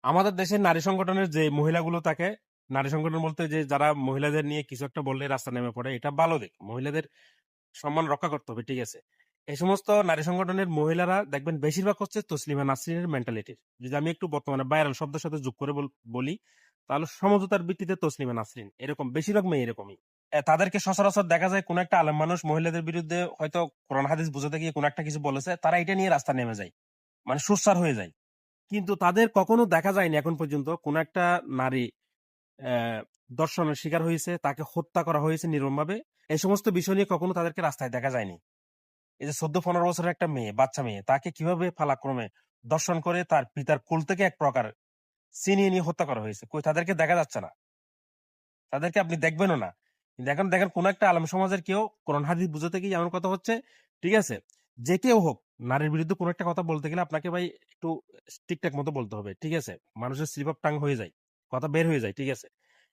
আমাদের দেশের নারী সংগঠনের যে মহিলাগুলো থাকে, নারী সংগঠন বলতে যে যারা মহিলাদের নিয়ে কিছু একটা বললে রাস্তা নেমে পড়ে, এটা ভালো দিক। মহিলাদের সম্মান রক্ষা করতে হবে, ঠিক আছে। এই সমস্ত নারী সংগঠনের মহিলারা দেখবেন বেশিরভাগ হচ্ছে তসলিমা নাসরিনের মেন্টালিটির। যদি আমি একটু বর্তমানে ভাইরাল শব্দের সাথে যোগ করে বলি, তাহলে সমঝোতার ভিত্তিতে তসলিমা নাসরিন এরকম, বেশিরভাগ মেয়ে এরকমই। তাদেরকে সচরাচর দেখা যায় কোন একটা আলেম মানুষ মহিলাদের বিরুদ্ধে হয়তো কোরআন হাদিস বুঝাতে গিয়ে কোন একটা কিছু বলেছে, তারা এটা নিয়ে রাস্তা নেমে যায়, মানে সোচ্চার হয়ে যায়। কিন্তু তাদের কখনো দেখা যায়নি এখন পর্যন্ত কোন একটা নারী আহ, ধর্ষণের শিকার হয়েছে, তাকে হত্যা করা হয়েছে নির্মমভাবে, এই সমস্ত বিষয় নিয়ে কখনো তাদেরকে রাস্তায় দেখা যায়নি। এই যে 14-15 বছরের একটা মেয়ে, বাচ্চা মেয়ে, তাকে কিভাবে পালাক্রমে দর্শন করে তার পিতার কোল থেকে এক প্রকার ছিনিয়ে নিয়ে হত্যা করা হয়েছে, কই তাদেরকে দেখা যাচ্ছে না। তাদেরকে আপনি দেখবেনও না। দেখেন দেখেন কোন একটা আলেম সমাজের কেউ কোরআন হাদিস বুঝাতে গিয়ে এমন কথা হচ্ছে, ঠিক আছে। যে কেউ হোক, নারীর বিরুদ্ধে কোনো একটা কথা বলতে গেলে আপনাকে ভাই একটু ঠিকঠাক মতো বলতে হবে, ঠিক আছে। মানুষের স্লিপ অফ টাং হয়ে যায়, কথা বের হয়ে যায়, ঠিক আছে।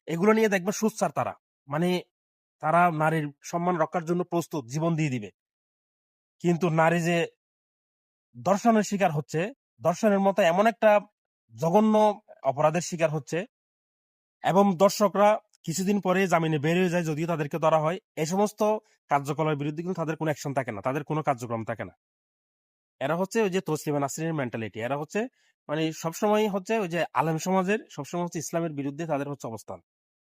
এগুলো নিয়ে দেখবেন সুচ্চার তারা, মানে তারা নারীর সম্মান রক্ষার জন্য প্রস্তুত, জীবন দিয়ে দিবে। কিন্তু নারী যে ধর্ষণের শিকার হচ্ছে, ধর্ষণের মতো এমন একটা জঘন্য অপরাধের শিকার হচ্ছে, এবং দর্শকরা কিছুদিন পরে জামিনে বের হয়ে যায় যদিও তাদেরকে ধরা হয়। এই সমস্ত কার্যকলাপের বিরুদ্ধে কিন্তু তাদের কোনো অ্যাকশন থাকে না, তাদের কোনো কার্যক্রম থাকে না। এরা হচ্ছে ওই যে তসলিমা নাসরিনের মেন্টালিটি, এরা হচ্ছে মানে সবসময় হচ্ছে ওই যে আলেম সমাজের, সবসময় হচ্ছে ইসলামের বিরুদ্ধে তাদের হচ্ছে অবস্থান।